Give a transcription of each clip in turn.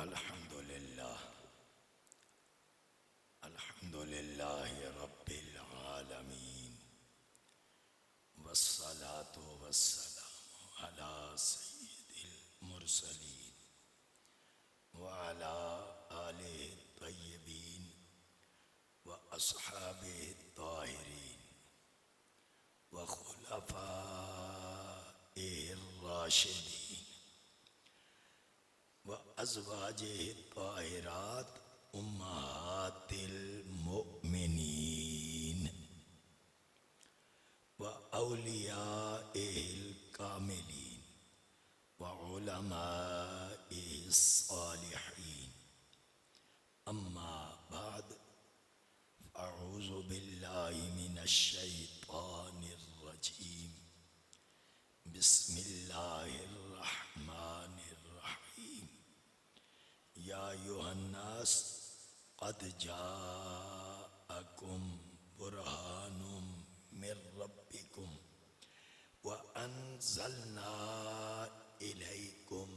अल्हम्दुलिल्लाह अल्हम्दुलिल्लाहि रब्बिल आलमीन वस्सलातु वस्सलामु अला सय्यिदिल मुरसलीन व अला आलिहि तय्यबीन व अस्हाबिहि ताहिरीन व खुलफाइहिर राशिदीन व अज़वाजिहि ताहिरात उम्महातिल मुमिनीन व औलियाइहिल कामिलीन व उलमाइहिस सालिहीन अम्मा बाद अऊज़ु बिल्लाहि मिनश शैतानिर रजीम बिस्मिल्लाहिर रहमानिर रहीम या अय्युहन्नास क़द जाअकुम बुरहानुम मिर रब्बिकुम व अंज़लना इलैकुम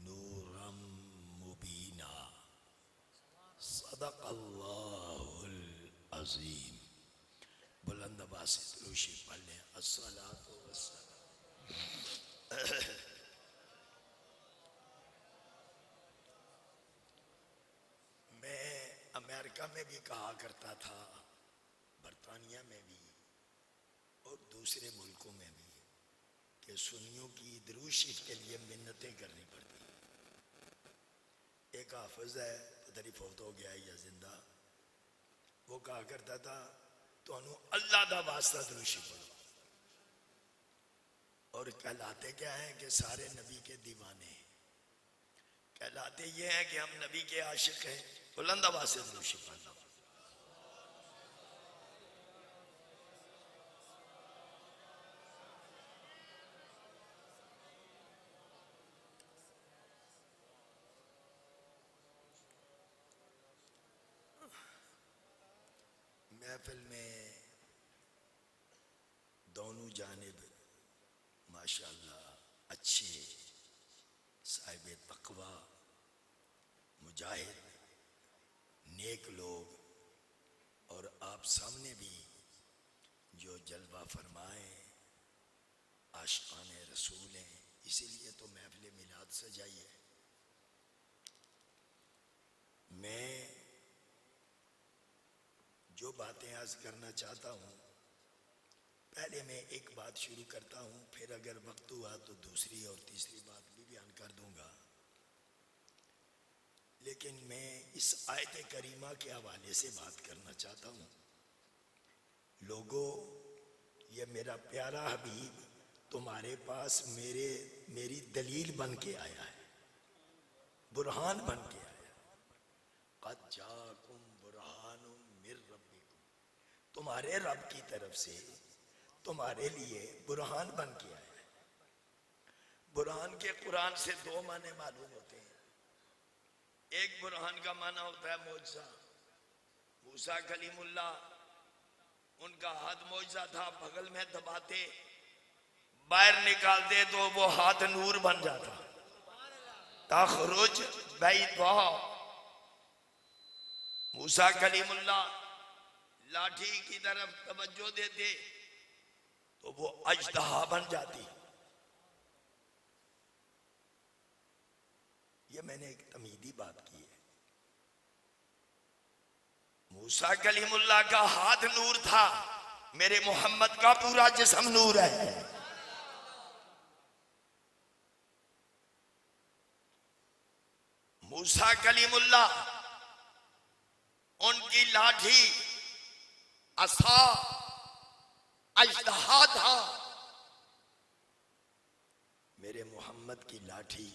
नूरम मुबीना सदक़ल्लाहुल अज़ीम। बुलंद आवाज़ से दुरूद शरीफ पढ़ लें। अस्सलातु वस्सलाम। मैं अमेरिका में भी कहा करता था, बरतानिया में भी और दूसरे मुल्कों में भी, कि सुन्नियों की दुरूद शरीफ के लिए मिन्नतें करनी पड़ती। एक हाफिज है, पता नहीं फौत हो गया या जिंदा, वो कहा करता था तो अल्लाह दा वास्ता दुरूद शरीफ पढ़ो। और कहलाते क्या है कि सारे नबी के दीवाने, कहलाते ये हैं कि हम नबी के आशिक हैं। बुलंद आवाज़ से दुरूद शरीफ पढ़ना। महफिल में दोनों जानिब माशाअल्लाह अच्छे साहिब तक़वा मुजाहिद नेक लोग और आप सामने भी जो जलवा फरमाए आशिक़ाने रसूल हैं, इसीलिए तो महफिल मिलाद सजाई है। मैं जो बातें आज करना चाहता हूँ, पहले मैं एक बात शुरू करता हूँ, फिर अगर वक्त हुआ तो दूसरी और तीसरी बात भी बयान कर दूंगा। लेकिन मैं इस आयत करीमा के हवाले से बात करना चाहता हूँ। लोगों, ये मेरा प्यारा हबीब तुम्हारे पास मेरी दलील बन के आया है, बुरहान बन के आया है। क़द जाअकुम बुरहानुम मिर रब्बिकुम, तुम्हारे रब की तरफ से तुम्हारे लिए बुरहान बन के आया है। बुरहान के कुरान से दो माने मालूम होते हैं। एक बुरहान का माना होता है मौजज़ा। मूसा कलीमुल्लाह, उनका हाथ मौजज़ा था, बगल में दबाते बाहर निकालते तो वो हाथ नूर बन जाता। तखरुज बैदा। मूसा कलीमुल्लाह लाठी की तरफ तवज्जो देते तो वो अजदहा बन जाती। ये मैंने एक तमीदी बात की है। मूसा कलीमुल्लाह का हाथ नूर था, मेरे मोहम्मद का पूरा जिस्म नूर है। मूसा कलीमुल्लाह, उनकी लाठी असा अजदहा था, मेरे मोहम्मद की लाठी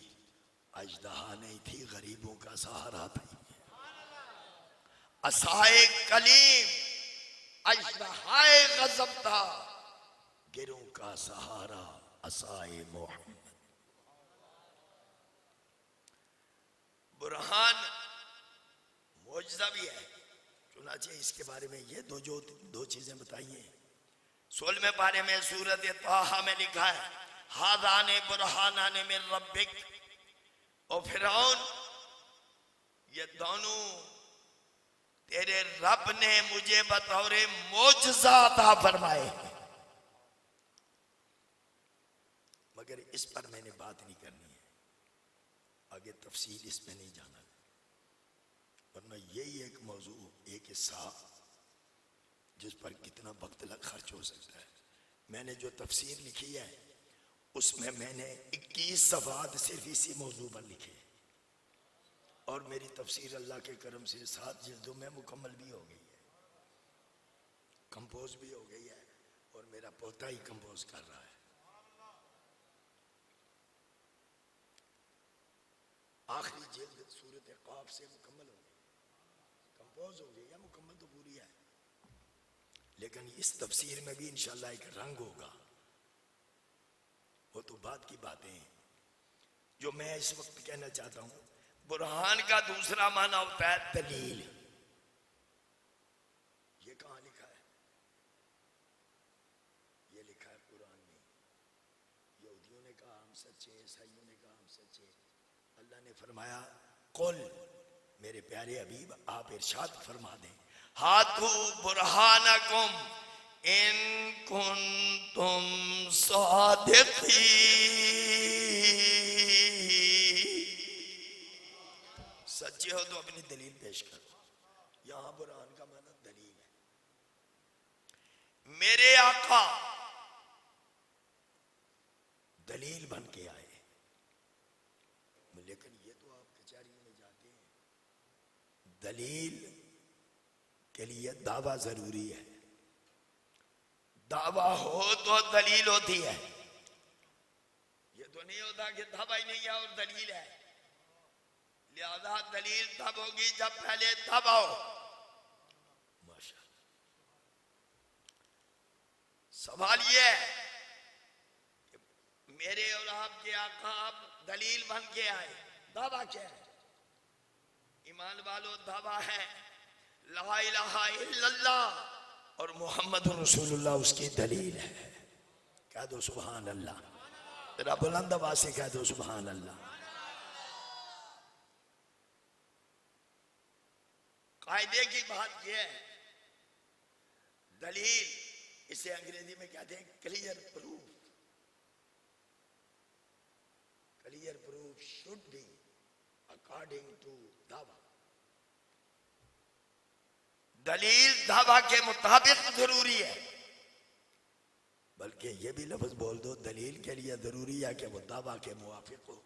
अजदहा नहीं थी, गरीबों का सहारा थी। असाए कलीम अजदहाए गज़ब था, गिरों का सहारा असाए मोहम्मद। बुरहान मौजज़ा भी है, चुनाचे इसके बारे में ये दो चीजें बताई हैं। 16वें पारे में सूरत ताहा में लिखा है, हादाने बुरहानाने मिन रब्बिक। और फिरौन ये दोनों तेरे रब ने मुझे बतौर मोजज़ा अता फरमाए, मगर इस पर मैंने बात नहीं करनी है, आगे तफसील इसमें नहीं जाना, वरना यही एक मौजू, एक हिस्सा जिस पर कितना वक्त खर्च हो सकता है। मैंने जो तफसीर लिखी है उसमें मैंने 21 सफ़हात सिर्फ इसी मौजू पर लिखे, और मेरी तफसीर अल्लाह के करम से 7 जिल्दों में मुकम्मल भी हो गई है, कंपोज भी हो गई है, और मेरा पोता ही कंपोज कर रहा है। आखिरी जिल्द सूरत क़ाफ से मुकम्मल हो गई, कंपोज हो गई है, मुकम्मल तो पूरी है, लेकिन इस तफसीर में भी इंशाअल्लाह एक रंग होगा। वो तो बात की बातें हैं। जो मैं इस वक्त कहना चाहता हूं, बुरहान का दूसरा माना होता है दलील। ये कहां लिखा है? ये लिखा है कुरान में। यहूदियों ने कहा हम सच्चे, ईसाइयों ने कहा हम सच्चे। अल्लाह ने फरमाया कुल, मेरे प्यारे हबीब आप इरशाद फरमा दें, हाथू बुरहानकुम इन कुंतुम सादिकीन, सच्चे हो तो अपनी दलील पेश करो। यहां बुरहान का माना दलील है। मेरे आका दलील बन के आए, लेकिन ये तो आप कचहरी में जाते हैं, दलील के लिए दावा जरूरी है। दावा हो तो दलील होती है। ये तो नहीं होता कि दावा ही नहीं है और दलील है। लिहाजा दलील तब होगी जब पहले दावा हो। माशाअल्लाह। सवाल ये है कि मेरे और आपके आका आप दलील बन के आए, दावा क्या है? ईमान वालों, दावा है ला इलाहा इल्लल्लाह और मोहम्मद रसूलुल्लाह उसकी दलील है। कह दो सुभान अल्लाह, तेरा बुलंद आवाज से कह दो सुभान अल्लाह। कायदे की बात यह है, दलील इसे अंग्रेजी में कहते हैं clear proof. Clear proof should be according to दावा। दलील दावा के मुताबिक जरूरी है, बल्कि ये भी लफ्ज बोल दो, दलील के लिए जरूरी है कि वो दावा के मुवाफिक हो।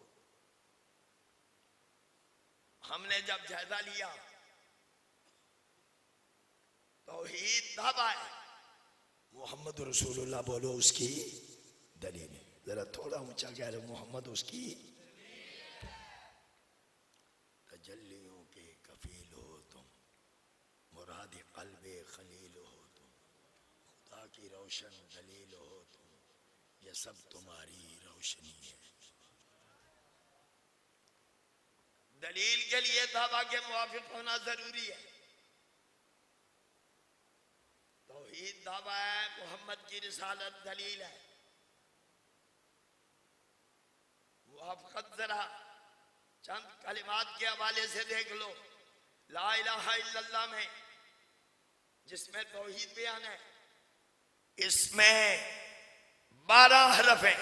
हमने जब जायजा लिया, तौहीद दावा है, मोहम्मद रसूलुल्लाह बोलो उसकी दलील है। जरा थोड़ा ऊंचा कह रहे, मोहम्मद उसकी तजल्लियों के कफील हो तुम, मुराद क़ल्बे खलील हो तुम, खुदा की रोशन दलील हो तुम, ये सब तुम्हारी रोशनी है। दलील के लिए दावा के मुवाफिक होना जरूरी है। तौहीद दावा है, मोहम्मद की रिसालत दलील है। मुवाफकत जरा चंद कलिमात के हवाले से देख लो। ला इलाहा इल्लल्लाह में जिसमें तौहीद बयान है, इसमें 12 हरफ है,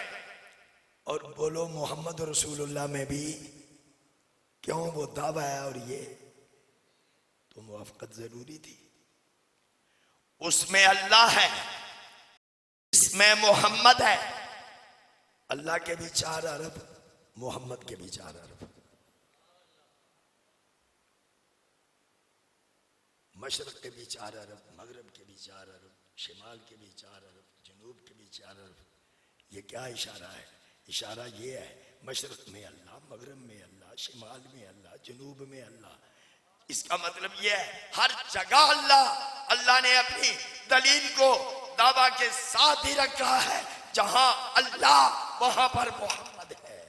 और बोलो मोहम्मद रसूलुल्लाह में भी क्यों वो दावा है, और ये तो मुवाफकत जरूरी थी। उसमें अल्लाह है, इसमें मोहम्मद है। अल्लाह के भी 4 अरब, मोहम्मद के भी 4 अरब। मशरक के भी 4 अरब, मगरब के भी 4 अरब, शिमाल के भी 4 अरब, जनूब के भी 4 अरब। ये क्या इशारा है? इशारा ये है, मशरक में अल्लाह, मगरब में अल्लाह, शिमाल में अल्लाह, जनूब में अल्लाह। इसका मतलब ये है हर जगह अल्लाह। अल्लाह ने अपनी दलील को दावा के साथ ही रखा है, जहां अल्लाह वहां पर मोहम्मद है।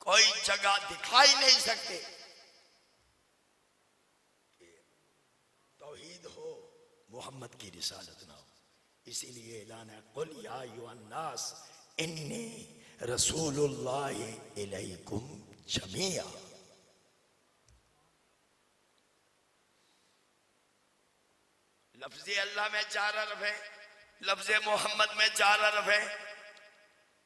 कोई जगह दिखाई नहीं सकते तौहीद हो, मोहम्मद की रिसालत ना हो। इसीलिए ऐलान है, कुल या अय्युहन्नास इन्नी रसूलुल्लाहि इलैकुम जमीआ। लफ्ज़ अल्लाह में 4 अरब है, लफ्ज़ मोहम्मद में 4 अरब है,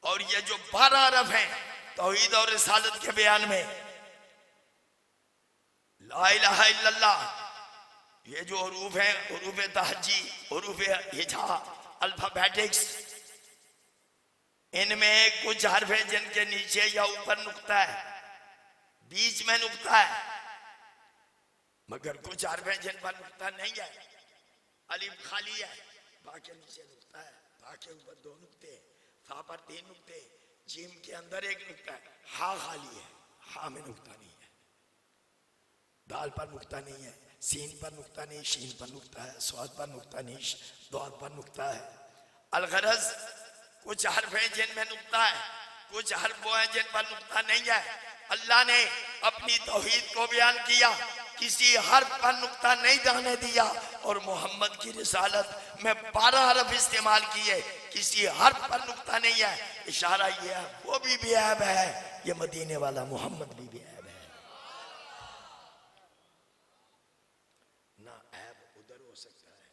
और ये जो 12 अरब हैं तौहीद और रिसालत के बयान में, ला इलाहा इल्लल्लाह, ये जो हरूफ हैं, हरूफ तहजी, हरूफ हिजा, अल्फाबेटिक्स, इनमें कुछ हर्फ हैं जिनके नीचे या ऊपर नुक्ता है, बीच में नुक्ता है, मगर कुछ हर्फ हैं जिन पर नुक्ता नहीं है, अलिफ खाली है, बा के नीचे नुक्ता है, बा के ऊपर 2 नुक्ते, फा पर 3 नुक्ते, जीम के अंदर 1 नुक्ता है, हा खाली है, हा में नुक्ता नहीं है, दाल पर नुक्ता नहीं है, सीन पर नुक्ता नहीं, शीन पर नुक्ता है, स्वाद पर नुक्ता नहीं, द्वाद पर नुक्ता है। अलगरज कुछ हर्फ हैं जिनमें नुक्ता है, कुछ हर्फ वो हैं जिन पर नुक्ता नहीं है। अल्लाह ने अपनी तौहीद को बयान किया, किसी हर्फ पर नुक्ता नहीं जाने दिया, और मोहम्मद की रिसालत में 12 हर्फ इस्तेमाल किए, किसी हर्फ पर नुक्ता नहीं है। इशारा ये है वो भी बेऐब है, ये मदीने वाला मोहम्मद भी बेऐब है। ना ऐब उधर हो सकता है,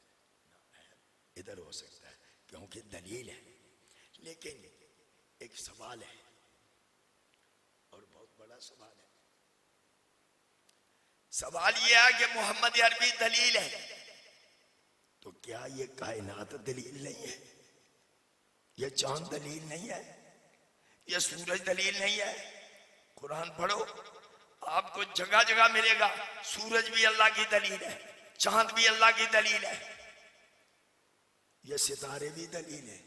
ना ऐब इधर हो सकता है, क्योंकि दलील है। लेकिन एक सवाल है, और बहुत बड़ा सवाल है। सवाल यह है कि मोहम्मद अरबी दलील है, तो क्या ये कायनात दलील नहीं है? ये चांद दलील नहीं है? ये सूरज दलील नहीं है? कुरान पढ़ो, आपको जगह जगह मिलेगा सूरज भी अल्लाह की दलील है, चांद भी अल्लाह की दलील है, ये सितारे भी दलील है,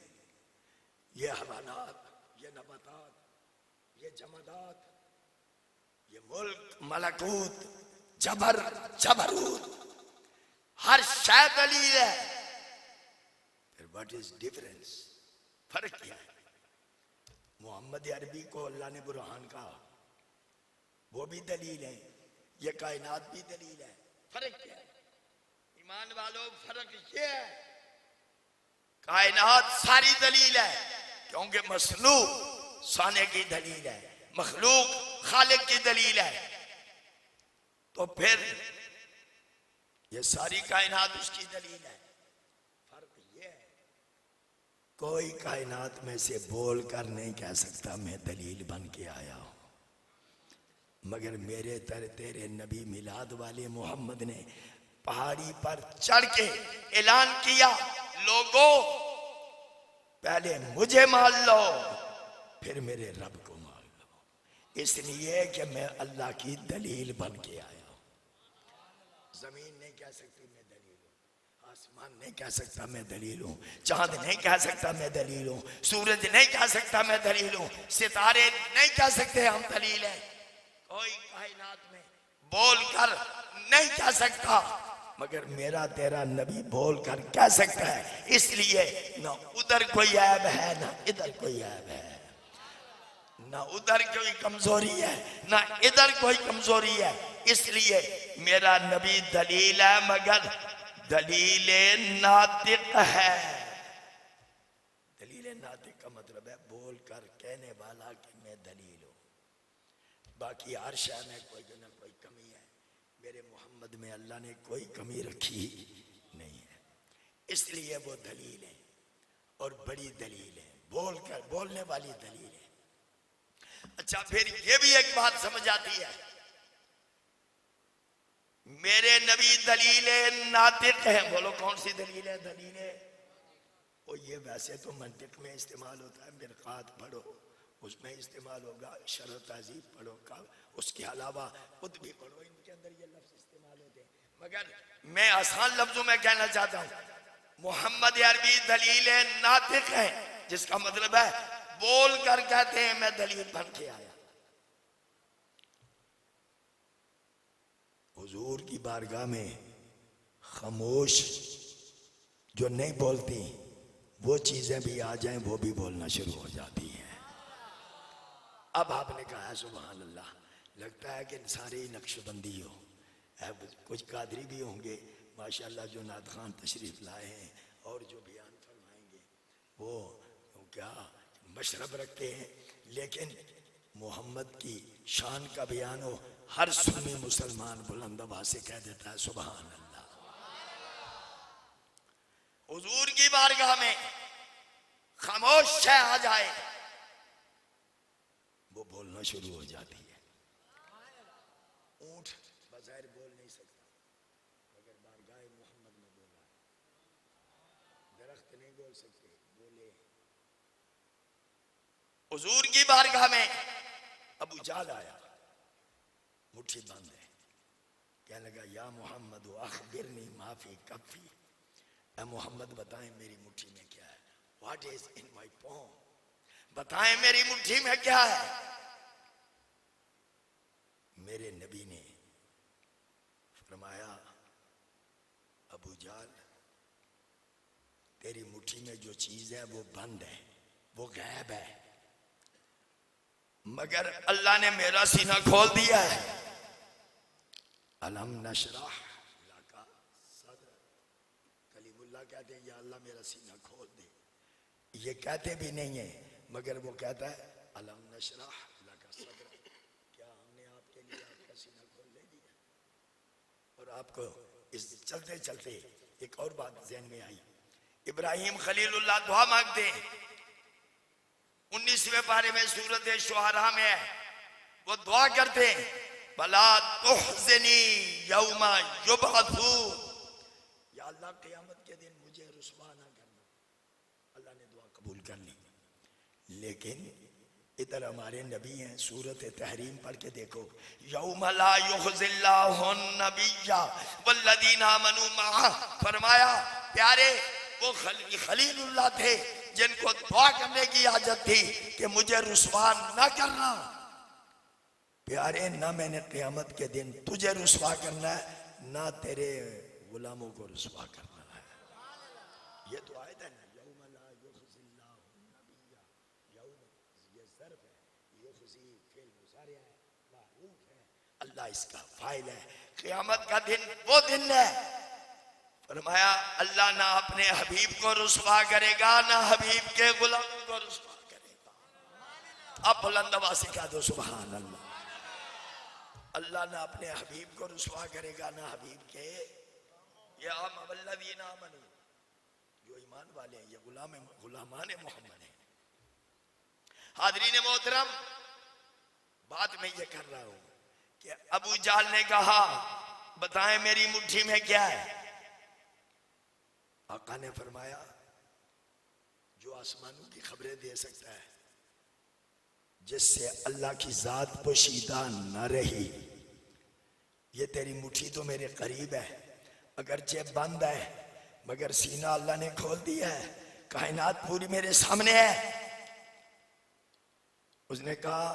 ये हवालात, ये नबातात, ये जमादात, ये मुल्क, मलकूत, जबर, जबरूत, हर शय दलील है। फिर व्हाट इज डिफरेंस? फर्क क्या है? मोहम्मद अरबी को अल्लाह ने बुरहान कहा, वो भी दलील है, ये कायनात भी दलील है। फर्क क्या है? ईमान वालों, फर्क ये है, कायनात सारी दलील है, क्योंकि मसलूक साने की दलील है, मखलूक खालिक की दलील है। तो फिर ये सारी कायनात उसकी दलील है। फर्क ये है, कोई कायनात में से बोल कर नहीं कह सकता मैं दलील बन के आया हूं, मगर मेरे तेरे नबी मिलाद वाले मोहम्मद ने पहाड़ी पर चढ़ के ऐलान किया, लोगों पहले मुझे मान लो, फिर मेरे रब को मान लो, इसलिए कि मैं अल्लाह की दलील बन के आया हूं। जमीन नहीं कह सकती मैं दलील हूं, आसमान नहीं कह सकता मैं दलील हूं, चांद नहीं कह सकता मैं दलील हूं, सूरज नहीं कह सकता मैं दलील हूं, सितारे नहीं कह सकते हम दलील हैं। कोई कायनात में बोल कर नहीं कह सकता, मगर मेरा तेरा नबी बोल कर कह सकता है। इसलिए ना उधर कोई ऐब है, ना इधर कोई ऐब है, ना उधर कोई कमजोरी है, ना इधर कोई कमजोरी है। इसलिए मेरा नबी दलील है, मगर दलील नातिक है। दलील नातिक का मतलब है बोल कर कहने वाला कि मैं दलील हूं। बाकी हर शय में कोई ना कोई कमी है, मेरे मोहम्मद में अल्लाह ने कोई कमी रखी नहीं है, इसलिए वो दलील है, और बड़ी दलील है, बोल कर बोलने वाली दलील है। अच्छा, फिर ये भी एक बात समझ आती है, मेरे नबी दलील नातिक है। बोलो कौन सी दलील है? दलील है वो, ये वैसे तो मंतिक में इस्तेमाल होता है, मिरकात पढ़ो उसमें इस्तेमाल होगा, शरह तहज़ीब पढ़ो का, उसके अलावा खुद भी पढ़ो, इनके अंदर ये लफ्ज इस्तेमाल होते हैं। मगर मैं आसान लफ्जों में कहना चाहता हूं, मोहम्मद अरबी दलील नातिक है, जिसका मतलब है बोल कर कहते हैं मैं दलील बन के आया। हुजूर की बारगाह में खामोश जो नहीं बोलती, वो चीजें भी आ जाएं, वो भी बोलना शुरू हो जाती हैं। अब आपने कहा सुभान अल्लाह, लगता है कि सारे ही नक्शबंदी हो, कुछ कादरी भी होंगे माशाल्लाह जो नात खान तशरीफ लाए हैं, और जो बयान फरमाएंगे वो क्या मशरब रखते हैं। लेकिन मोहम्मद की शान का बयान हो, हर सुन्नी मुसलमान बुलंद आवाज से कह देता है सुभान अल्लाह। हुजूर की बारगाह में खामोश शय आ जाए, वो बोलना शुरू हो जाती है। ऊंट बज़ाहिर बोल नहीं सकता, मगर बारगाह मोहम्मद में बोला है। दरख्त नहीं बोल सकते, बोले। हुजूर की बारगाह में अबू जाल आया, मुट्ठी बंद है। कहने लगा, या मोहम्मद अखबिरनी माफी कफी, ए मोहम्मद बताएं मेरी मुट्ठी में क्या है। व्हाट इज इन माई पॉम, बताएं मेरी मुट्ठी में क्या है। मेरे नबी ने फरमाया, अबू जाल तेरी मुट्ठी में जो चीज है वो बंद है, वो गैब है, मगर अल्लाह ने मेरा सीना खोल दिया है। अलम नशरह लका सदर, कलीमुल्लाह कहते हैं या अल्लाह मेरा सीना खोल दे। ये कहते भी नहीं है, मगर वो कहता है अलम नशरह लका सदर, क्या हमने आपके लिए आपका सीना खोल ले दिया। और आपको इस चलते चलते एक और बात ज़हन में आई। इब्राहिम खलीलुल्लाह दुआ मांगते हैं, 19वें पारे में सूरत शुआरा में है, वो दुआ करते हैं, बला तुहज़नी यौमा युबअसून, या अल्लाह क़यामत के दिन मुझे रुसवा ना करना। अल्लाह ने दुआ कबूल कर ली। लेकिन इधर हमारे नबी हैं, सूरत तहरीम पढ़ के देखो, यौमा ला युख़ज़िल्लाहुन नबिय्या वल्लज़ीना आमनू मअह, फरमाया प्यारे वो खलीलुल्लाह थे जिनको दुआ करने की आदत थी कि मुझे रुसवा ना करना। प्यारे, ना मैंने क़यामत के दिन तुझे रुसवा करना है, ना तेरे गुलामों को रुसवा करना है। ये तो आयत है ना, यौम ला युख़ज़िल्लाहुन नबिय्या, यौम ये ज़र्फ़ है, युख़ज़ी फ़िल मुज़ारिअ है, मारूफ है, अल्लाह इसका फ़ाइल है। क़यामत का दिन वो दिन है, फरमाया अल्लाह ना अपने हबीब को रुसवा करेगा, ना हबीब के गुलामों को रुसवा करेगा। अब बुलंद आवाज़ से कह दो सुभान अल्लाह। अल्लाह ना अपने हबीब को रुसवा करेगा, ना हबीब के, या वल्लज़ीना आमनू, जो ईमान वाले हैं, ये गुलामान मोहम्मद है। हाज़रीन मोहतरम, बात मैं ये कर रहा हूं कि अबू जाल ने कहा, बताएं मेरी मुट्ठी में क्या है। आका ने फरमाया, जो आसमानों की खबरें दे सकता है, जिससे अल्लाह की जात पोशीदा न रही, ये तेरी मुट्ठी तो मेरे करीब है, अगरचे बंद है, मगर सीना अल्लाह ने खोल दिया है, कायनात पूरी मेरे सामने है। उसने कहा,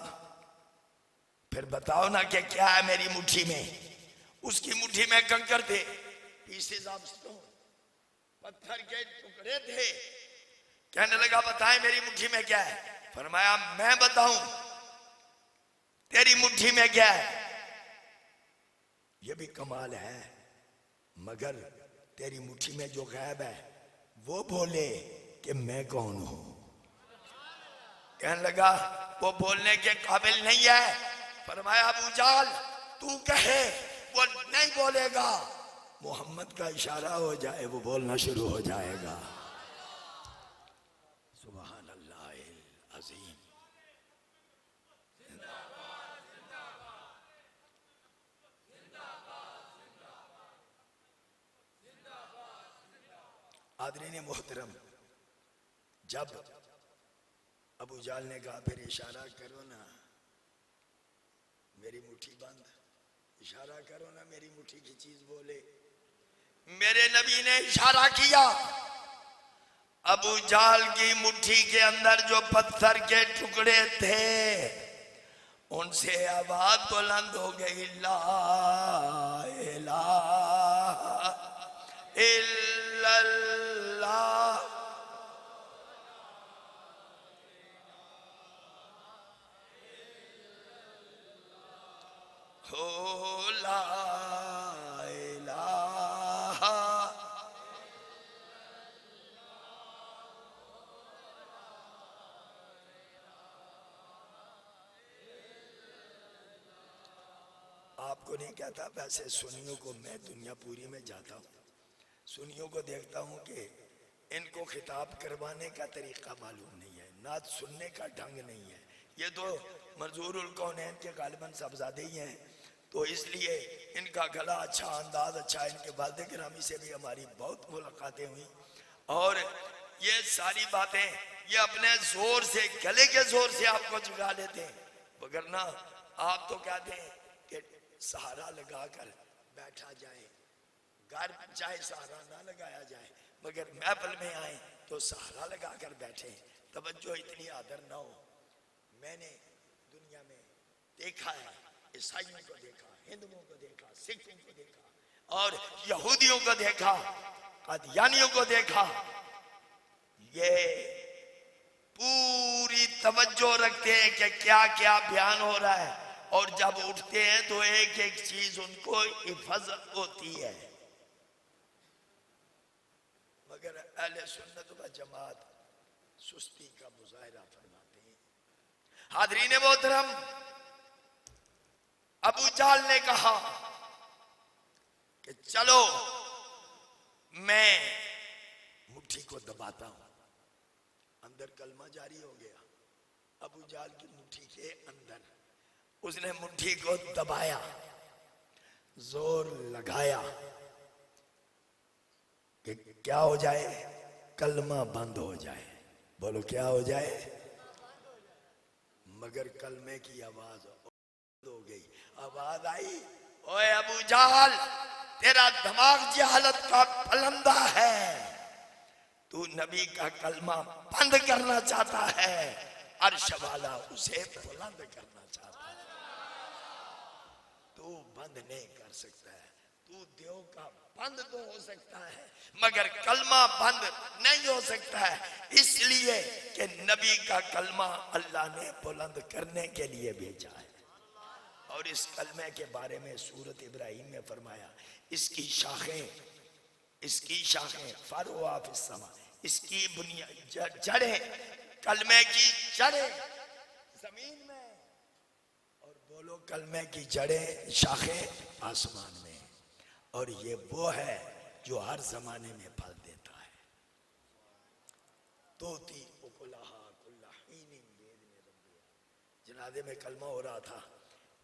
फिर बताओ ना कि क्या है मेरी मुट्ठी में। उसकी मुट्ठी में कंकर थे, पीसेस ऑफ स्टोन, पत्थर के टुकड़े थे। कहने लगा, बताएं मेरी मुट्ठी में क्या है। फरमाया, मैं बताऊं तेरी मुट्ठी में क्या है। यह भी कमाल है, मगर तेरी मुट्ठी में जो गैब है वो बोले कि मैं कौन हूं। कहने लगा, वो बोलने के काबिल नहीं है। फरमाया, अबू जाल तू कहे, वो नहीं बोलेगा। मोहम्मद का इशारा हो जाए वो बोलना शुरू हो जाएगा। सुभान अल्लाह अज़ीम। आदरीन मोहतरम, जब अबू जाल ने कहा, फिर इशारा करो ना, मेरी मुट्ठी बंद, इशारा करो ना, मेरी मुट्ठी की चीज बोले। मेरे नबी ने इशारा किया, अबू जाल की मुट्ठी के अंदर जो पत्थर के टुकड़े थे, उनसे आवाज बुलंद हो गई, ला इलाहा इल्लल्लाह। हो ला इलाहा। आपको नहीं कहता, वैसे सुन्नियों को मैं दुनिया पूरी में जाता हूँ, सुन्नियों को देखता हूँ कि इनको खिताब करवाने का तरीका मालूम नहीं है, नात सुनने का ढंग नहीं है। ये तो मंजूरुल कौनैन के गालिबन साहबजादे ही हैं, तो इसलिए इनका गला अच्छा, अंदाज अच्छा। इनके वालिद गिरामी से भी हमारी बहुत मुलाकातें हुई और ये सारी बातें ये अपने जोर से, गले के जोर से आपको जगा लेते हैं, वगरना आप तो कहते हैं कि सहारा लगाकर बैठा जाए, घर चाहे सहारा ना लगाया जाए, मगर महफिल में आए तो सहारा लगाकर बैठे। तवज्जो इतनी आदर ना हो। मैंने दुनिया में देखा है, ईसाइयों को देखा, हिंदुओं को देखा, सिखों को देखा और यहूदियों को देखा, कादियानियों को देखा। ये पूरी तवज्जो रखते हैं कि क्या क्या बयान हो रहा है, और जब उठते हैं तो एक एक चीज उनको हिफाजत होती है। मगर अहले सुन्नत व जमात सुस्ती का मुजाहिरा फरमाते हैं। हाज़रीन मोहतरम, अबू जाल ने कहा कि चलो मैं मुट्ठी को दबाता हूं। अंदर कलमा जारी हो गया। अबू जाल की मुट्ठी के अंदर उसने मुट्ठी को दबाया, जोर लगाया कि क्या हो जाए, कलमा बंद हो जाए। बोलो क्या हो जाए? मगर कलमे की आवाज बंद हो गई। आवाज आई, ओए अबू जाल, तेरा दिमाग जहालत का फलंदा है, तू नबी का कलमा बंद करना चाहता है, अर्श वाला उसे बुलंद करना चाहता है। तू बंद नहीं कर सकता है, तू देव का बंद तो हो सकता है मगर कलमा बंद नहीं हो सकता है, इसलिए कि नबी का कलमा अल्लाह ने बुलंद करने के लिए भेजा है। और इस कलमे के बारे में सूरत इब्राहिम में फरमाया, इसकी शाखें फरवा फिस समा, इसकी बुनियाद जड़ें, कलमे की जड़ें जमीन में, और बोलो कलमे की जड़ें शाखें आसमान में। और ये वो है जो हर जमाने में फल देता है। तोती उकुलहा कुल्ला हीनिन बिइज़्नि रब्बिहा। जनाजे में कलमा हो रहा था,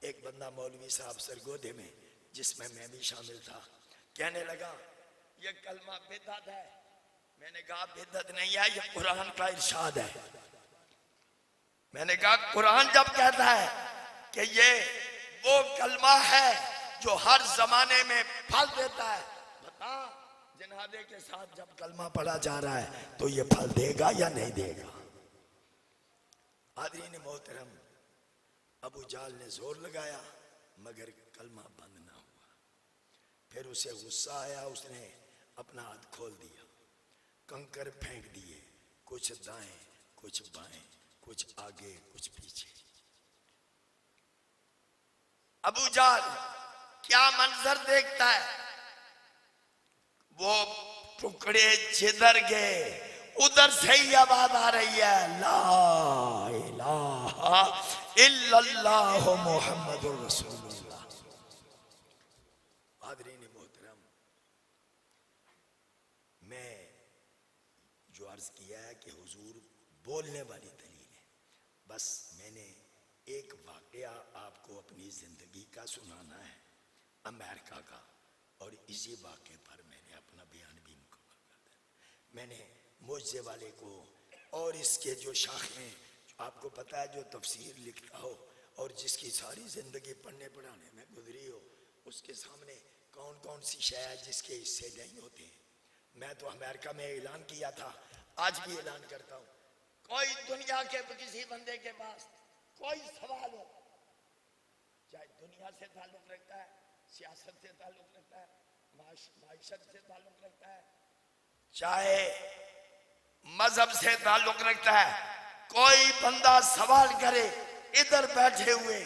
एक बंदा मौलवी साहब सरगोदे में, जिसमें मैं भी शामिल था, कहने लगा ये कलमा बिदअत है। मैंने कहा बिदअत नहीं है, ये कुरान का इरशाद है। मैंने कहा कुरान जब कहता है कि ये वो कलमा है जो हर जमाने में फल देता है, बता जनाजे के साथ जब कलमा पढ़ा जा रहा है तो ये फल देगा या नहीं देगा? हाज़रीन मोहतरम, अबू जाल ने जोर लगाया मगर कलमा बंद ना हुआ। फिर उसे गुस्सा आया, उसने अपना हाथ खोल दिया, कंकर फेंक दिए, कुछ दाएं कुछ बाएं, कुछ आगे कुछ पीछे। अबू जाल क्या मंजर देखता है, वो टुकड़े जिधर गए उधर से ही आवाज आ रही है, ला इलाहा इल्लल्लाह मुहम्मदुर रसूलुल्लाह। हाज़रीन मोहतरम, मैं जो अर्ज किया है कि हुजूर बोलने वाली दलील है, बस मैंने एक वाकया आपको अपनी जिंदगी का सुनाना है अमेरिका का, और इसी वाक़े पर मैंने अपना बयान भी मुकम्मल कर दिया। मैंने मुझे वाले को और इसके जो शाखें, आपको पता है, जो तफसीर लिखता हो और जिसकी सारी जिंदगी पढ़ने पढ़ाने में गुजरी हो, उसके सामने कौन कौन सी शय है जिसके हिस्से नहीं होते। मैं तो अमेरिका में ऐलान किया था, आज भी ऐलान करता हूँ, कोई दुनिया के किसी बंदे के पास कोई सवाल हो, चाहे दुनिया से ताल्लुक रखता है, सियासत से ताल्लुक रखता है, माइशत से ताल्लुक रखता है, चाहे मजहब से ताल्लुक रखता है, कोई बंदा सवाल करे, इधर बैठे हुए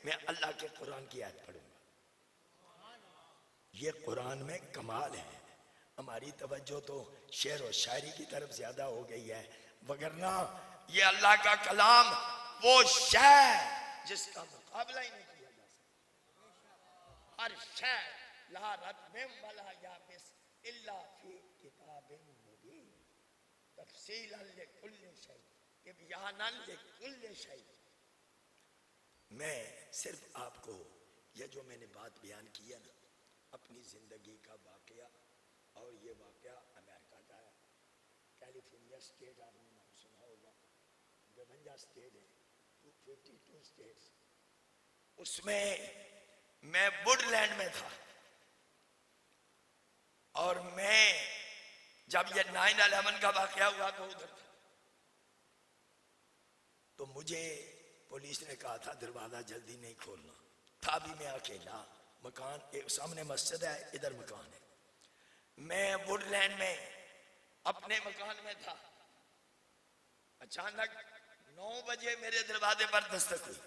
मैं अल्लाह के कुरान की आयत पढ़ूंगा। ये कुरान में कमाल है। हमारी तवज्जो तो शेर और शायरी की तरफ ज्यादा हो गई है, वगरना ये अल्लाह का कलाम वो शय जिसका मुकाबला ही नहीं किया जा सकता। हर शय ला रत्बिम वला याबिस इल्ला फी किताबिम मुबीन। तफसीलन लिकुल्लि शै, तिबयानन लिकुल्लि शै। मैं सिर्फ आपको यह जो मैंने बात बयान की है ना, अपनी जिंदगी का वाकया, और ये वाकया अमेरिका का है। कैलिफोर्निया स्टेट आपने नाम सुना होगा, 52 स्टेट है, 52 स्टेट्स, उसमें मैं वुडलैंड में था। और मैं जब ये 9/11 का वाकया हुआ तो उधर था। तो मुझे पुलिस ने कहा था दरवाजा जल्दी नहीं खोलना था। भी मैं अकेला, मकान एक सामने मस्जिद है, इधर मकान है। मैं वुडलैंड में अपने मकान में था। अचानक 9 बजे मेरे दरवाजे पर दस्तक हुई।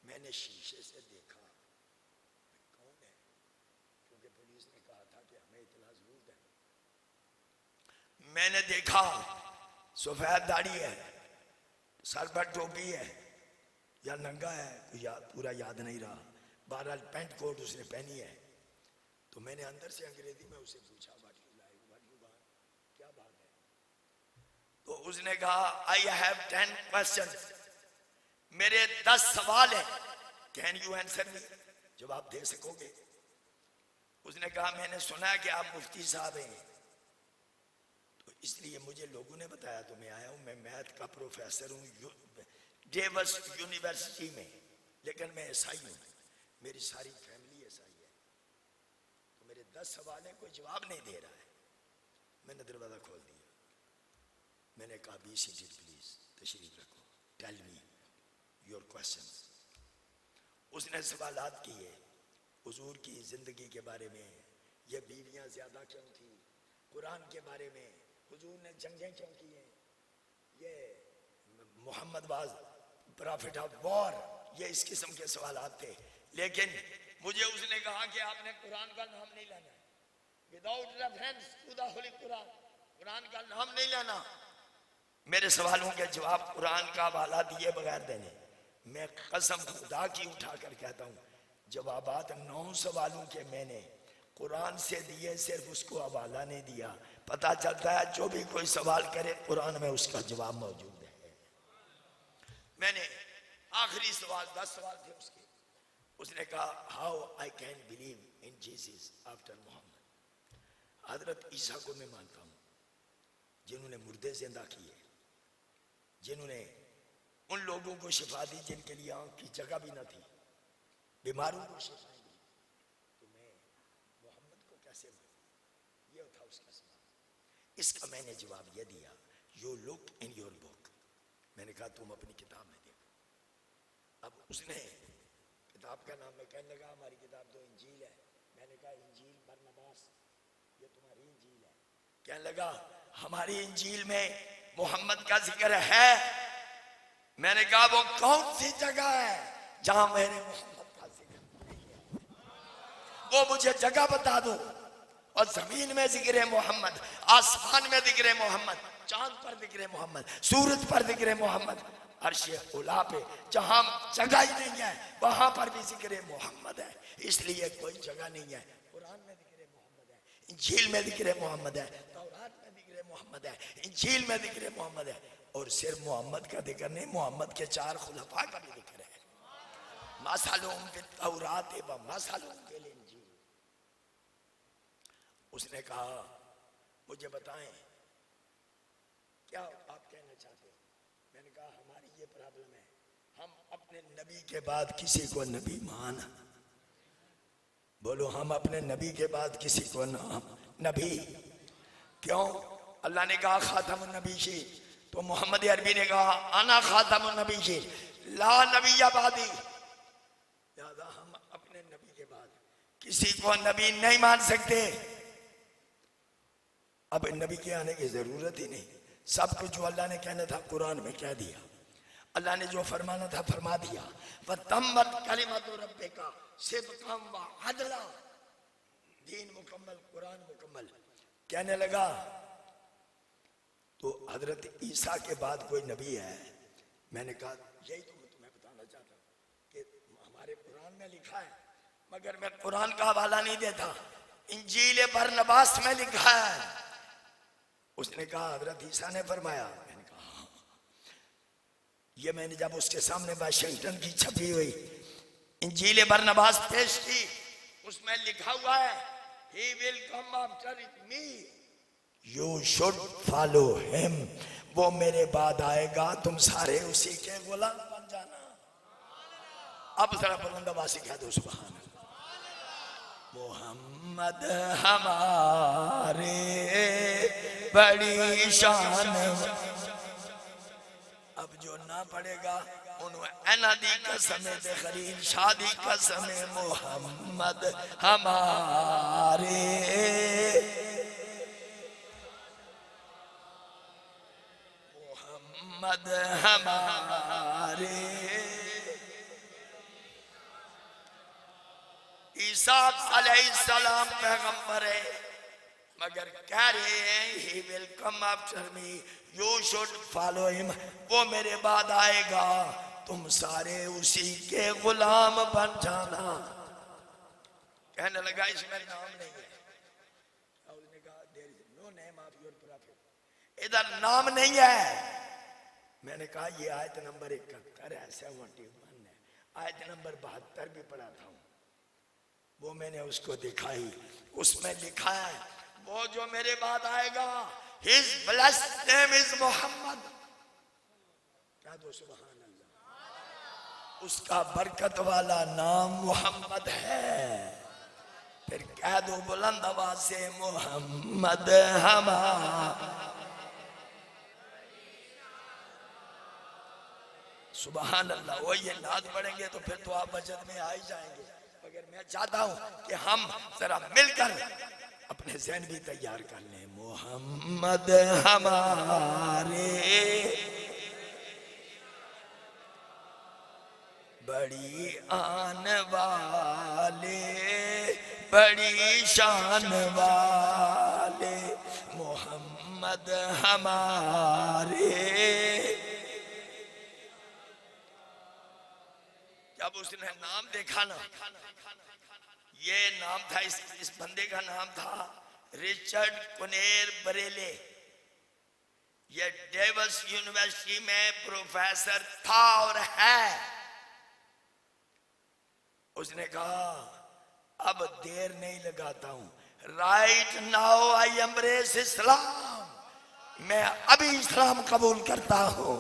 मैंने शीशे से देखा कौन है, क्योंकि पुलिस ने कहा था कि हमें इतला जरूर है। मैंने देखा सफेद दाढ़ी है, सर पर टोपी है या नंगा है, पूरा याद नहीं रहा। बहरहाल पैंट कोट उसने पहनी है। तो मैंने अंदर से अंग्रेजी में उसे पूछा what you like, what you want, क्या बात है। तो उसने कहा आई हैव 10 क्वेश्चंस, मेरे 10 सवाल हैं, कैन यू आंसर मी, जवाब दे सकोगे। उसने कहा मैंने सुना कि आप मुफ्ती साहब हैं, तो इसलिए मुझे लोगों ने बताया तो मैं आया हूं। मैं मैथ का प्रोफेसर हूं डेवस यूनिवर्सिटी में, लेकिन मैं ईसाई हूं, मेरी सारी फैमिली ईसाई है। तो मेरे 10 सवाल हैं, कोई जवाब नहीं दे रहा है। मैंने दरवाजा खोल दिया। मैंने कहा बी सीटेड प्लीज, तशरीफ रखो, टेल मी योर क्वेश्चंस। उसने सवालात किए हुजूर की जिंदगी के बारे में, ये बीवियां ज्यादा क्यों थी, कुरान के बारे में, हुजूर ने जंगें क्यों की हैं, ये Mohammad was prophet of war, ये इस किस्म के सवालात थे। लेकिन मुझे उसने कहा कि आपने कुरान का नाम नहीं लेना, without reference to the holy Quran, कुरान का नाम नहीं लेना। मेरे सवालों के जवाब कुरान का हवाला दिए बगैर देने। मैं कसम खुदा की उठा कर कहता हूं, जवाबात 9 सवालों के मैंने कुरान से दिए, सिर्फ उसको हवाला नहीं दिया। पता चलता है जो भी कोई सवाल करे कुरान में उसका जवाब मौजूद है। मैंने आखिरी सवाल, 10 सवाल थे उसके। उसने कहा how I can believe in Jesus after Mohammad, हजरत ईसा को मैं मानता हूं जिन्होंने मुर्दे जिंदा किए, जिन्होंने उन लोगों को शिफा दी जिनके लिए आंख की जगह भी न थी, बीमारों को शिफा दी। तो मैं मोहम्मद को कैसे मानूं, ये था उसका सवाल। इसका मैंने जवाब ये दिया, you look in your book. मैंने कहा तुम अपनी किताब में देखो। अब उसने किताब का नाम, मैं कहने लगा हमारी किताब तो इंजील है। मैंने कहा इंजील बरनबास, ये तुम्हारी इंजील है। कहने लगा हमारी इंजील में मोहम्मद का जिक्र है। मैंने कहा वो कौन सी जगह है जहां मेरे मोहम्मद का जिक्र नहीं है, वो मुझे जगह बता दो। और जमीन में जिक्र मोहम्मद, आसमान में जिक्र मोहम्मद, चांद पर जिक्र मोहम्मद, सूरज पर जिक्र मोहम्मद, अर्शे उला पे जहां जगह ही नहीं है वहां पर भी जिक्र मोहम्मद है। इसलिए कोई जगह नहीं है। कुरान में जिक्र मोहम्मद है, इंजील में जिक्र मोहम्मद है, तौरात में जिक्र मोहम्मद है, इंजील में जिक्र मोहम्मद है। और सिर्फ मोहम्मद का जिक्र नहीं, मोहम्मद के 4 खुलफा का भी जिक्र है। मसलुहुम फित तौरात व मसलुहुम फिल इंजील। उसने कहा मुझे बताएं क्या आप कहना चाहते हो। मैंने कहा हमारी ये प्रॉब्लम है, हम अपने नबी के बाद किसी को नबी मान, बोलो हम अपने नबी के बाद किसी को नबी क्यों। अल्लाह ने कहा खातमुन नबीशी, तो मोहम्मद अरबी ने कहा आना खातमुन नबीशी ला नबी बादी। लिहाजा हम अपने नबी के बाद किसी को नबी नहीं मान सकते। अब नबी के आने की जरूरत ही नहीं। सब कुछ जो अल्लाह ने कहना था कुरान में कह दिया, अल्लाह ने जो फरमाना था फरमा दिया। वतम्मत कलिमतु रब्बिका सिद्क़न व अदला, दीन मुकम्मल, कुरान मुकम्मल। कहने लगा तो हजरत ईसा के बाद कोई नबी है। मैंने कहा यही तो मैं तुम्हें बताना चाहता हूँ कि हमारे कुरान में लिखा है, मगर मैं कुरान का हवाला नहीं देता। इंजील बरनबास में लिखा है। उसने कहा हजरत ईसा ने फरमाया। मैंने कहा हाँ। ये मैंने जब उसके सामने वाशिंगटन की छपी हुई इंजील बरनबास पेश की, उसमें लिखा हुआ है He will come after me, you should follow him, वो मेरे बाद आएगा, तुम सारे उसी के गुलाम बन जाना। अब जरा बुलंद आवाज़ से कह दो सुभान अल्लाह। मोहम्मद हमारे बड़ी शान। अब जो ना पड़ेगा दी कसम खलील शादी कसम मोहम्मद हमारे, मोहम्मद हमारे। ईसा अलैहिस्सलाम पैगंबर है, मगर कह रहे हैं he will come after me, you should follow him, वो मेरे बाद आएगा, तुम सारे उसी के गुलाम बन जाना। कहने लगा इसमें नाम नहीं है। उसने कहा there is no name of your prophet, इधर नाम नहीं है। मैंने कहा ये आयत नंबर 71 है, 71 है। आयत नंबर 72 भी पढ़ा था, वो मैंने उसको दिखाई, उसमें लिखा है वो जो मेरे बाद आएगा his blessed name is Mohammad. क्या दो सुभान अल्लाह, उसका बरकत वाला नाम मोहम्मद है। फिर कह दो बुलंद आवाज से मोहम्मद हमारा। सुभान अल्लाह। वो ये नाद पढ़ेंगे तो फिर तो आप बचत में आ ही जाएंगे, मगर मैं चाहता हूं कि हम जरा मिलकर अपने ज़हन भी तैयार कर लें। मोहम्मद हमारे बड़ी आन वाले, बड़ी शान वाले, मोहम्मद हमारे। जब उसने नाम देखा ना, ये नाम था, इस बंदे का नाम था रिचर्ड कुनेर बरेले। ये डेविस यूनिवर्सिटी में प्रोफेसर था और है। उसने कहा अब देर नहीं लगाता हूं, राइट नाउ आई एम्ब्रेस इस्लाम, मैं अभी इस्लाम कबूल करता हूं।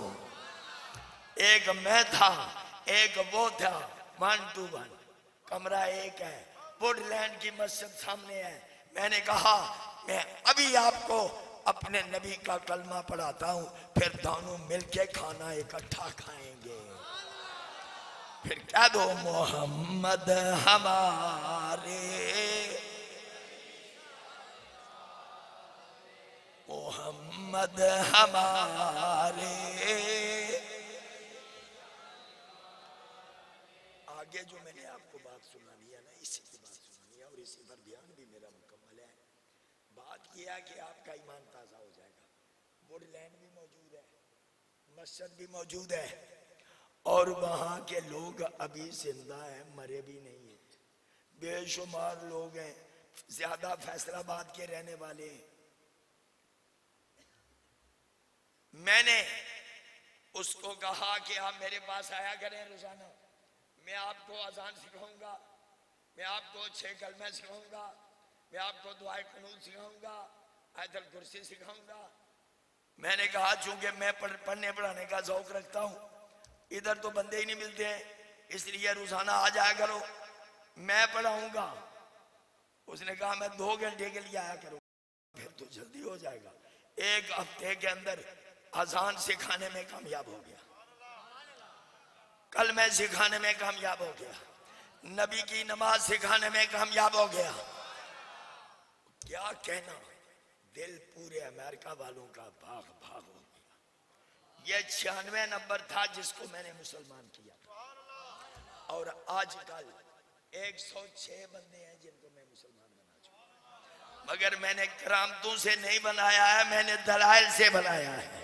एक मैं था, एक वो था, 1 to 1, कमरा एक है, वुडलैंड की मस्जिद सामने है। मैंने कहा मैं अभी आपको अपने नबी का कलमा पढ़ाता हूं, फिर दोनों मिलके खाना इकट्ठा खाएंगे। फिर कह दो मोहम्मद हमारे, मोहम्मद हमारे। आगे जो मैंने आपको बात सुनानी है ना, इसी की बात सुनानी है और इसी पर बयान भी मेरा मुकम्मल है। बात किया कि आपका ईमान ताज़ा हो जाएगा। वुडलैंड भी मौजूद है, मस्जिद भी मौजूद है, और वहाँ के लोग अभी जिंदा हैं, मरे भी नहीं है। बेशुमार लोग हैं, ज्यादा फैसलाबाद के रहने वाले हैं। मैंने उसको कहा कि आप मेरे पास आया करें रोजाना, मैं आपको अजान सिखाऊंगा, मैं आपको 6 कलमे सिखाऊंगा, मैं आपको दुआए कुनूत सिखाऊंगा, आयतल कुर्सी सिखाऊंगा। मैंने कहा चूंकि मैं पढ़ने पढ़ाने का शौक रखता हूँ, इधर तो बंदे ही नहीं मिलते हैं, इसलिए रोजाना आ जाया करो, मैं पढ़ाऊंगा। उसने कहा मैं 2 घंटे के लिए आया करूँ, फिर तो जल्दी हो जाएगा। 1 हफ्ते के अंदर अजान सिखाने में कामयाब हो गया, कलमे सिखाने में कामयाब हो गया, नबी की नमाज सिखाने में कामयाब हो गया। क्या कहना, दिल पूरे अमेरिका वालों का भाग भाग हो गया। ये 96 नंबर था जिसको मैंने मुसलमान किया, और आजकल 106 बंदे हैं जिनको मैं मुसलमान बना चुका। मगर मैंने करामतों से नहीं बनाया है, मैंने दलाइल से बनाया है।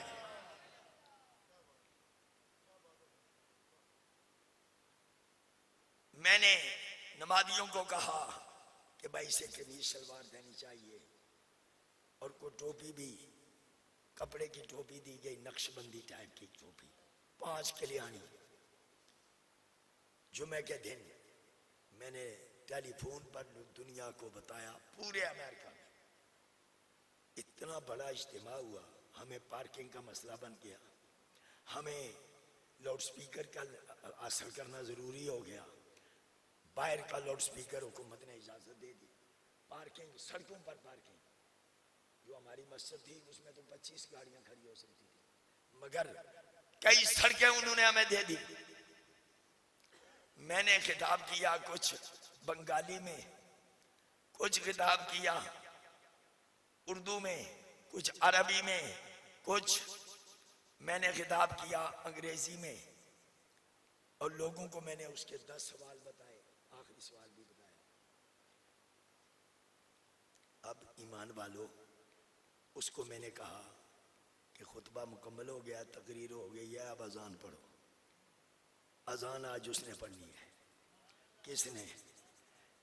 मैंने नमाजियों को कहा कि भाई इसे कमीज शलवार देनी चाहिए और को टोपी भी, कपड़े की टोपी दी गई, नक्शबंदी टाइप की टोपी, 5 कल्याणी। जुमे के दिन मैंने टेलीफोन पर दुनिया को बताया, पूरे अमेरिका में इतना बड़ा इज्तिमा हुआ, हमें पार्किंग का मसला बन गया, हमें लाउड स्पीकर का हासिल करना जरूरी हो गया। बाहर का लाउड स्पीकर हुकूमत ने इजाजत दे दी, पार्किंग, सड़कों पर पार्किंग। जो हमारी मस्जिद थी उसमें तो 25 गाड़ियां खड़ी हो सकती थी, मगर कई सड़कें उन्होंने हमें दे दी। मैंने खिताब किया कुछ बंगाली में, कुछ खिताब किया उर्दू में, कुछ अरबी में, कुछ मैंने खिताब किया अंग्रेजी में, और लोगों को मैंने उसके 10 सवाल बताए, आखिरी सवाल भी बताया। अब ईमान वालों, उसको मैंने कहा कि खुतबा मुकम्मल हो गया, तकरीर हो गई है, अब अजान पढ़ो। अजान आज उसने पढ़नी है। किसने?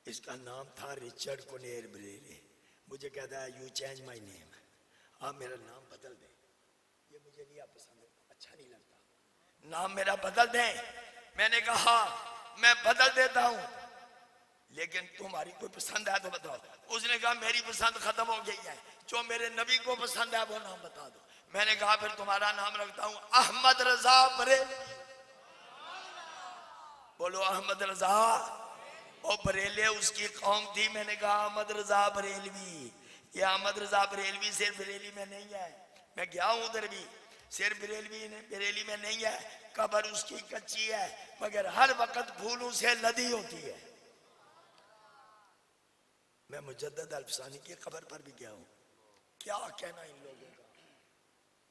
इसका नाम था रिचर्ड कोनेर बरेली। मुझे कहता है यू चेंज माई नेम, आप मेरा नाम बदल दें। ये मुझे नहीं आप पसंद, अच्छा नहीं लगता, नाम मेरा बदल दें। मैंने कहा मैं बदल देता हूं, लेकिन तुम्हारी कोई पसंद है तो बताओ। उसने कहा मेरी पसंद खत्म हो गई है, जो मेरे नबी को पसंद है वो नाम बता दो। मैंने कहा फिर तुम्हारा नाम रखता हूं अहमद रजा बरेली। बोलो अहमद रजा। और बरेली उसकी कौम थी। मैंने कहा अहमद रजा बरेलवी। ये अहमद रजा बरेलवी सिर्फ बरेली में नहीं है, मैं गया हूं उधर भी, सिर्फ बरेली में नहीं है। कब्र उसकी कच्ची है, मगर हर वक्त फूलों से लदी होती है। मैं मुजद्दद अल्फसानी की कब्र पर भी गया हूं। क्या कहना इन लोगों का।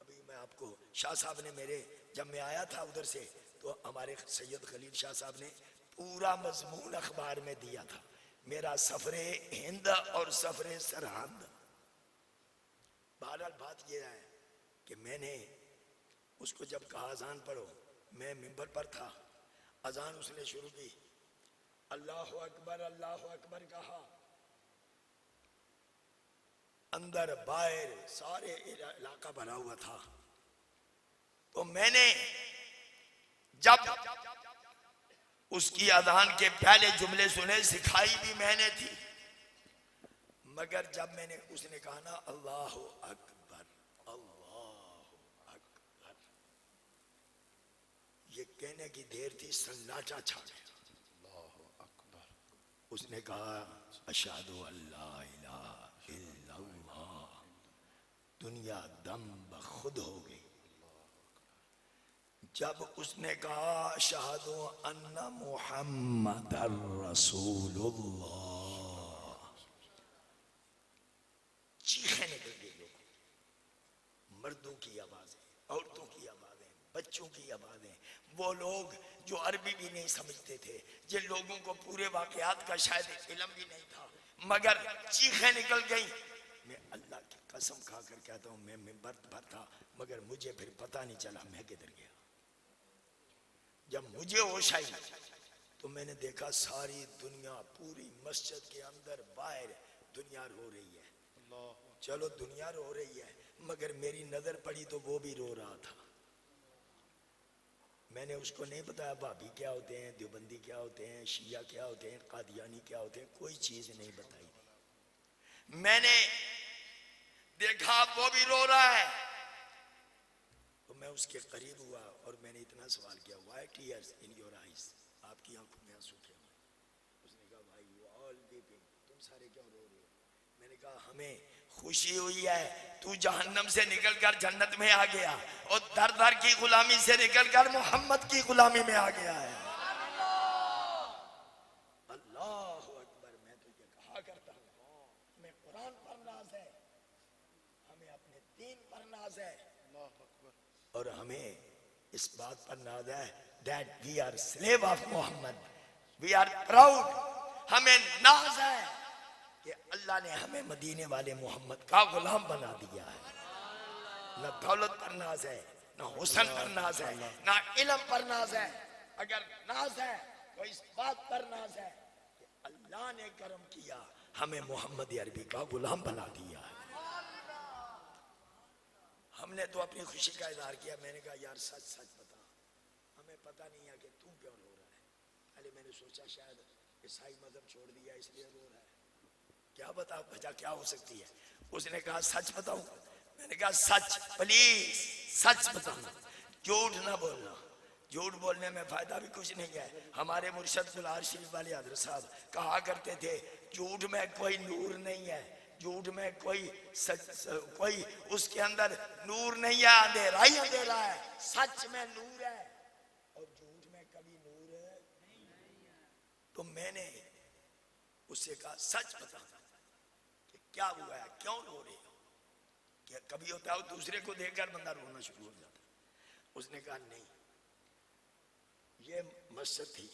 अभी मैं आपको, शाह साहब ने मेरे, जब मैं आया था उधर से, तो हमारे सैयद खलील शाह साहब ने पूरा मजमून अखबार में दिया था, मेरा सफरे हिंद और सफरे सरहद। बहरहाल बात यह है कि मैंने उसको जब कहा अजान पढ़ो, मैं मिंबर पर था, अजान उसने शुरू की, अल्लाह अकबर कहा, अंदर बाहर सारे इलाका भरा हुआ था। तो मैंने जब उसकी अजान के पहले जुमले सुने, सिखाई भी मैंने थी, मगर जब मैंने, उसने कहा ना अल्लाह अकबर, ये कहने की देर थी, सन्नाटा छा गया। अल्लाह अकबर। उसने कहा अशहदु अल्ला इलाहा इल्लल्लाह। दुनिया दम बखुद हो गई। जब उसने कहा अशहदु अन्ना मुहम्मदर रसूलुल्लाह, चीखें निकल गई लोगों, मर्दों की आवाजें, औरतों की आवाजें, बच्चों की आवाजें। वो लोग जो अरबी भी नहीं समझते थे, जिन लोगों को पूरे वाकयात का शायद इल्म भी नहीं था, मगर चीखें निकल गई। मैं अल्लाह की कसम खाकर कहता हूं, मैं मिंबर पर था, मगर मुझे फिर पता नहीं चला मैं किधर गया। जब मुझे होश आई तो मैंने देखा सारी दुनिया, पूरी मस्जिद के अंदर बाहर दुनिया रो रही है। चलो दुनिया रो रही है, मगर मेरी नजर पड़ी तो वो भी रो रहा था। मैंने उसको नहीं बताया भाभी क्या होते हैं, देवबंदी क्या होते हैं, शिया क्या होते हैं, कादियानी क्या होते हैं, कोई चीज नहीं बताई थी। मैंने देखा वो भी रो रहा है, तो मैं उसके करीब हुआ और मैंने इतना सवाल किया, why tears in your eyes, आपकी आंखों में आंसू क्यों है? उसने कहा भाई यू ऑल वीपिंग, तुम सारे क्यों रो रहे हो? मैंने कहा हमें खुशी हुई है, तू जहन्नम से निकलकर जन्नत में आ गया और दर दर की गुलामी से निकलकर मोहम्मद की गुलामी में आ गया है। अल्लाह अकबर। मैं तो ये कहा करता हूँ, हमें कुरान पर नाज है, हमें अपने दीन पर नाज है, और हमें इस बात पर नाज है that we are slave of Muhammad, we are proud। हमें नाज है कि अल्लाह ने हमें मदीने वाले मोहम्मद का गुलाम बना दिया है। न दौलत पर नाज है, न हुस्न पर नाज है, न इल्म पर नाज है। अगर नाज है तो इस बात पर नाज है कि अल्लाह ने करम किया, हमें मोहम्मद अरबी का गुलाम बना दिया है। हमने तो अपनी खुशी का इजहार किया। मैंने कहा यार सच सच बता, हमें पता नहीं है कि तू क्यों रो रहा है। पहले मैंने सोचा शायद ईसाई मजहब छोड़ दिया इसलिए रो रहा है, क्या बता वजह क्या हो सकती है। उसने कहा सच बताऊं? मैंने कहा सच, प्लीज सच बताना, झूठ ना बोलना। झूठ बोलने में फायदा भी कुछ नहीं है। हमारे मुर्शद गुलार शरीफ वाले हजरत साहब कहा करते थे झूठ में कोई नूर नहीं है, झूठ में कोई कोई उसके अंदर नूर नहीं है, अंधेरा ही अंधेरा है। सच में नूर है और झूठ में कभी नूर नहीं है। तो मैंने उससे कहा सच बता कि क्या हुआ है, क्यों रो रहे हो। क्या कभी होता है दूसरे को देखकर बंदा रोना शुरू हो जाता है। उसने कहा नहीं, ये मस्जिद थी,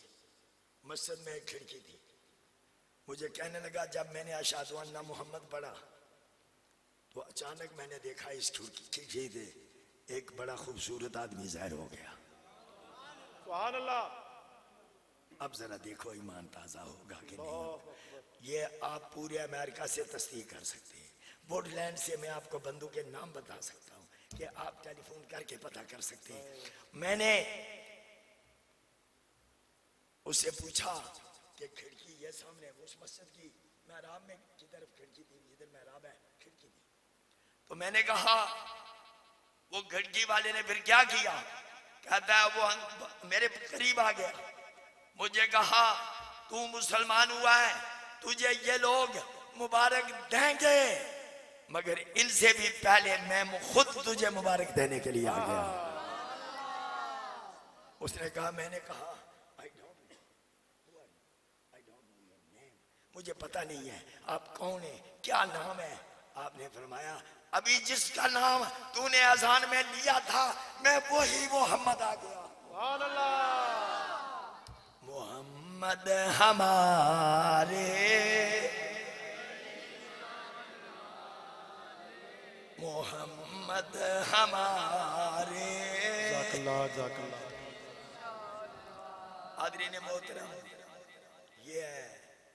मस्जिद में एक खिड़की थी। मुझे कहने लगा जब मैंने अशहदु अन्ना मोहम्मद पढ़ा तो अचानक मैंने देखा इस खिड़की से एक बड़ा खूबसूरत आदमी ज़ाहिर हो गया। सुभान अल्लाह। अब जरा देखो ईमान ताज़ा होगा कि नहीं। ये आप पूरे अमेरिका से तस्दीक कर सकते हैं। वुडलैंड से मैं आपको बंदों के नाम बता सकता हूँ कि आप टेलीफोन करके पता कर सकते हैं। मैंने उससे पूछा कि खिड़की ये सामने उस मस्जिद की महराब में की तरफ खिड़की थी, जिधर महराब है खिड़की थी। तो मैंने कहा वो खिड़की वाले ने फिर क्या किया। कहता है वो मेरे करीब आ गया, मुझे कहा तू मुसलमान हुआ है, तुझे ये लोग मुबारक देंगे, मगर इनसे भी पहले मैं खुद तुझे मुबारक देने के लिए आ गया। उसने कहा, मैंने कहा मुझे पता नहीं है आप कौन है, क्या नाम है। आपने फरमाया अभी जिसका नाम तूने अजान में लिया था मैं वही मोहम्मद आ गया। सुभान अल्लाह। मोहम्मद हमारे, मोहम्मद हमारे। आदरीन मोहतरम, ये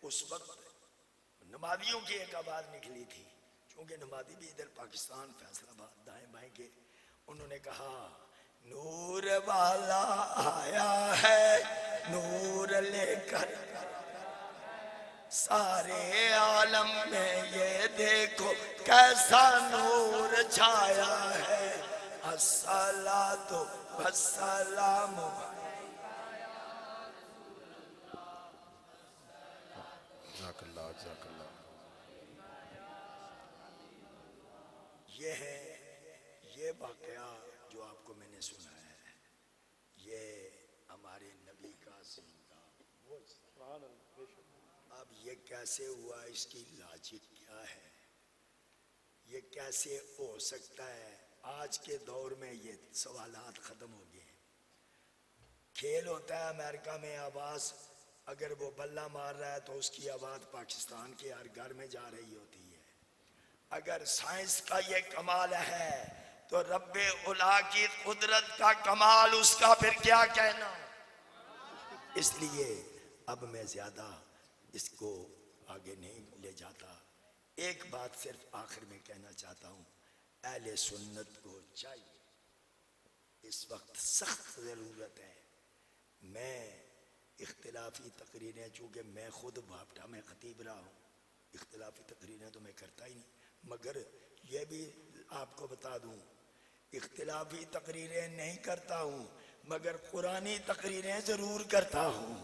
उस वक्त नमाजियों की एक आवाज निकली थी, क्योंकि नमाजी भी इधर पाकिस्तान फैसलाबाद दाएं बाएं के। उन्होंने कहा नूर वाला आया है नूर लेकर सारे आलम में, ये देखो कैसा नूर छाया है। अस्सलातु वस्सलामु। ये है ये वाकया जो आपको मैंने सुनाया है, ये हमारे नबी का जिंदा। अब ये कैसे हुआ, इसकी लॉजिक क्या है, ये कैसे हो सकता है। आज के दौर में ये सवालात खत्म हो गए। खेल होता है अमेरिका में, आवाज अगर वो बल्ला मार रहा है तो उसकी आवाज पाकिस्तान के हर घर में जा रही होती है। अगर साइंस का ये कमाल है तो रब्बे उला की कुदरत का कमाल उसका फिर क्या कहना। इसलिए अब मैं ज्यादा इसको आगे नहीं ले जाता। एक बात सिर्फ आखिर में कहना चाहता हूँ, अहले सुन्नत को चाहिए, इस वक्त सख्त जरूरत है। मैं इख्तिलाफी तकरीरें, चूँकि मैं खुद भापटा में खतीब रहा हूँ, इख्तिलाफी तकरीरें तो मैं करता ही नहीं, मगर ये भी आपको बता दूँ इख्तिलाफी तकरीरें नहीं करता हूँ, मगर कुरानी तकरीरें जरूर करता हूँ।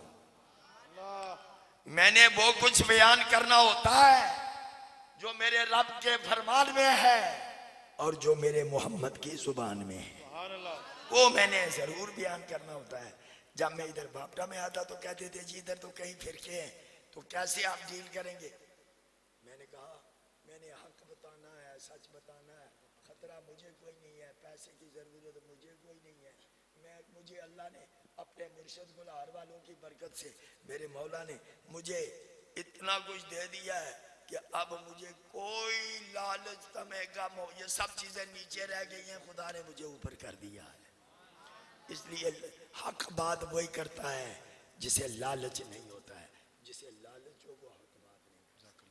मैंने वो कुछ बयान करना होता है जो मेरे रब के फरमान में है और जो मेरे मोहम्मद की जुबान में है, वो मैंने जरूर बयान करना होता है। जब मैं इधर बापटा में आता तो कहते थे जी इधर तो कहीं फिरके हैं, तो कैसे आप डील करेंगे। मैंने कहा मैंने हक बताना है, सच बताना है, खतरा मुझे कोई नहीं है, पैसे की जरूरत मुझे कोई नहीं है। मुझे अल्लाह ने अपने मुर्शिद गुलार वालों की बरकत से, मेरे मौला ने मुझे इतना कुछ दे दिया है कि अब मुझे कोई लालच तमेगा ये सब चीजें नीचे रह गई हैं, खुदा ने मुझे ऊपर कर दिया है। इसलिए हक बात वही करता है जिसे लालच नहीं होता है, जिसे लालच हो वो हक बात नहीं करता।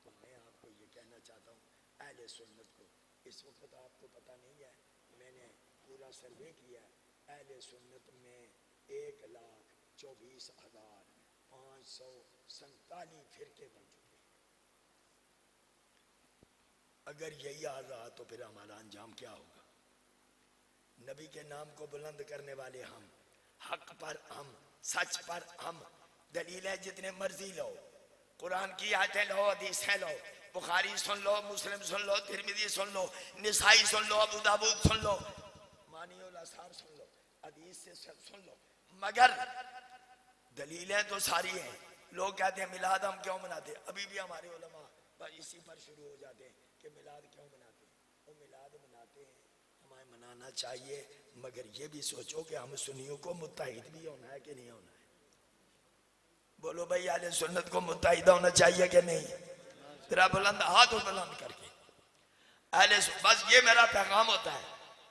तो मैं आपको ये कहना चाहता हूँ अहले सुन्नत को इस वक्त आपको पता नहीं है, मैंने पूरा सर्वे किया, अहले सुन्नत में 1,24,547 फिरके बन चुके हैं। अगर यही हाल रहा तो फिर हमारा अंजाम क्या होगा? नबी के नाम को बुलंद करने वाले हम, हक पर हम, सच पर हम, दलीलें जितने मर्जी लो, कुरान की आयतें लो, हदीसें लो, बुखारी सुन लो, मुस्लिम सुन लो, तिरमिजी सुन लो, निसाई सुन लो, अबू दाऊद सुन लो, मानिउल आसार सुन लो, हदीस से सब सुन लो, मगर दलीलें तो सारी हैं। लोग कहते हैं मिलाद हम क्यों मनाते? अभी भी हमारे उलमा बस इसी पर शुरू हो जाते हैं कि मिलाद क्यों मनाते हैं। वो मिलाद मनाते हैं, हमें मनाना चाहिए, मगर ये भी सोचो कि हम सुन्नियों को मुत्तहिद भी होना है कि नहीं होना है? बोलो भाई, अहले सुन्नत को मुत्तहिद होना चाहिए कि नहीं? तेरा बुलंद हाथ बुलंद करके अहले बस ये मेरा पैगाम होता है।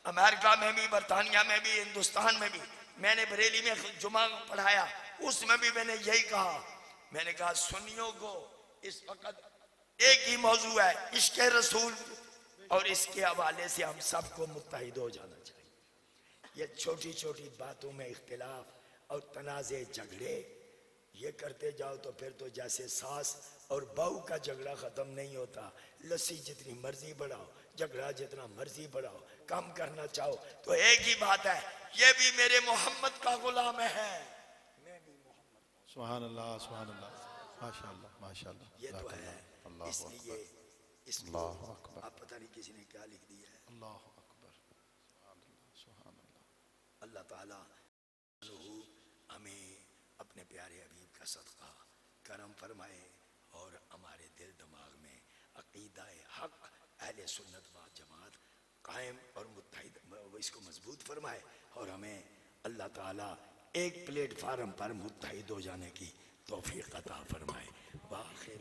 अमेरिका में भी, बरतानिया में भी, हिंदुस्तान में भी, मैंने बरेली में जुमा पढ़ाया, उसमें भी मैंने यही कहा। मैंने कहा सुन्नियों को इस वक्त एक ही मौजू है, इश्क रसूल, और इसके हवाले से हम सबको मुत्तहिद हो जाना चाहिए। ये छोटी छोटी बातों में इख्तिलाफ और तनाज़े झगड़े ये करते जाओ तो फिर तो जैसे सास और बहू का झगड़ा खत्म नहीं होता। लस्सी जितनी मर्जी बढ़ाओ, झगड़ा जितना मर्जी बढ़ाओ, कम करना चाहो तो एक ही बात है, ये भी मेरे मोहम्मद का गुलाम है, मैं भी मोहम्मद का। सुभान अल्लाह, सुभान अल्लाह, माशाअल्लाह, माशाअल्लाह। ये तो है। अल्लाह इसलिए इसको अल्लाह अकबर, आप पता नहीं किसी ने क्या लिख दिया है। अल्लाह अकबर, सुभान अल्लाह, सुभान अल्लाह। अल्लाह ताला हमें अपने प्यारे हबीब का सदका करम फरमाए और हमारे दिल दिमाग में अकीदा हक अहले सुन्नत व जमात कायम और मुत्तहिद इसको मजबूत फरमाए और हमें अल्लाह ताला एक प्लेटफार्म पर मुत्तहिद हो जाने की तौफीक अता फरमाए। वाखिर